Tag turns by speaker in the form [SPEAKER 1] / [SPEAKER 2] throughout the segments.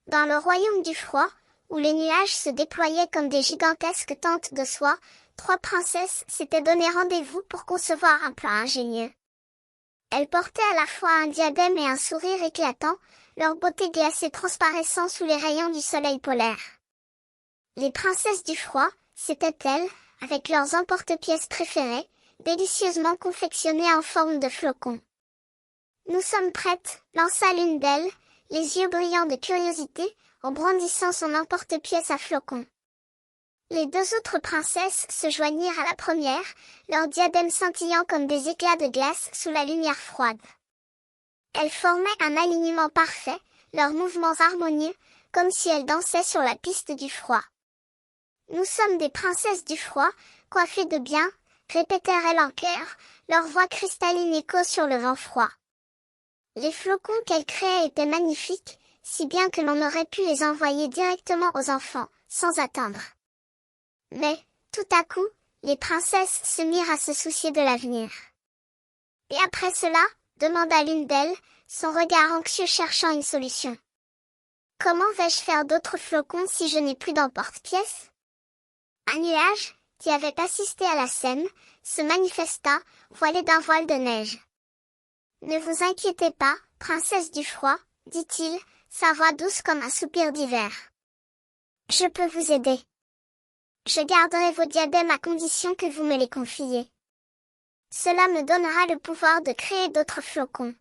[SPEAKER 1] Dans le royaume du froid, où les nuages se déployaient comme des gigantesques tentes de soie, trois princesses s'étaient donné rendez-vous pour concevoir un plan ingénieux. Elles portaient à la fois un diadème et un sourire éclatant, leur beauté glacée transparaissant sous les rayons du soleil polaire. Les princesses du froid, c'étaient elles, avec leurs emporte-pièces préférés, délicieusement confectionnées en forme de flocons. Nous sommes prêtes, lança l'une d'elles, les yeux brillants de curiosité, en brandissant son emporte-pièce à flocons. Les deux autres princesses se joignirent à la première, leurs diadèmes scintillant comme des éclats de glace sous la lumière froide. Elles formaient un alignement parfait, leurs mouvements harmonieux, comme si elles dansaient sur la piste du froid. Nous sommes des princesses du froid, coiffées de bien, répétèrent-elles en chœur, leur voix cristalline écho sur le vent froid. Les flocons qu'elles créaient étaient magnifiques, si bien que l'on aurait pu les envoyer directement aux enfants, sans attendre. Mais, tout à coup, les princesses se mirent à se soucier de l'avenir. « Et après cela ?» demanda l'une d'elles, son regard anxieux cherchant une solution. « Comment vais-je faire d'autres flocons si je n'ai plus d'emporte-pièces ?» Un nuage, qui avait assisté à la scène, se manifesta, voilé d'un voile de neige. « Ne vous inquiétez pas, princesse du froid, dit-il, sa voix douce comme un soupir d'hiver. Je peux vous aider. Je garderai vos diadèmes à condition que vous me les confiez. Cela me donnera le pouvoir de créer d'autres flocons. »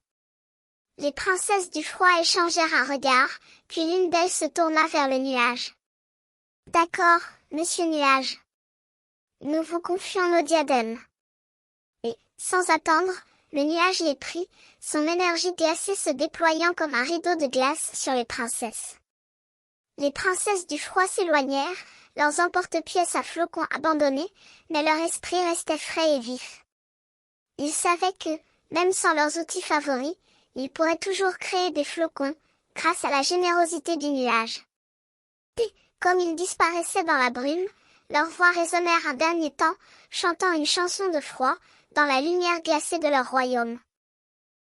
[SPEAKER 1] Les princesses du froid échangèrent un regard, puis l'une d'elles se tourna vers le nuage. « D'accord, monsieur nuage. Nous vous confions nos diadèmes. » Et, sans attendre, le nuage les prit, son énergie glacée se déployant comme un rideau de glace sur les princesses. Les princesses du froid s'éloignèrent, leurs emporte-pièces à flocons abandonnés, mais leur esprit restait frais et vif. Ils savaient que, même sans leurs outils favoris, ils pourraient toujours créer des flocons, grâce à la générosité du nuage. Puis, comme ils disparaissaient dans la brume, leurs voix résonnèrent un dernier temps, chantant une chanson de froid, dans la lumière glacée de leur royaume.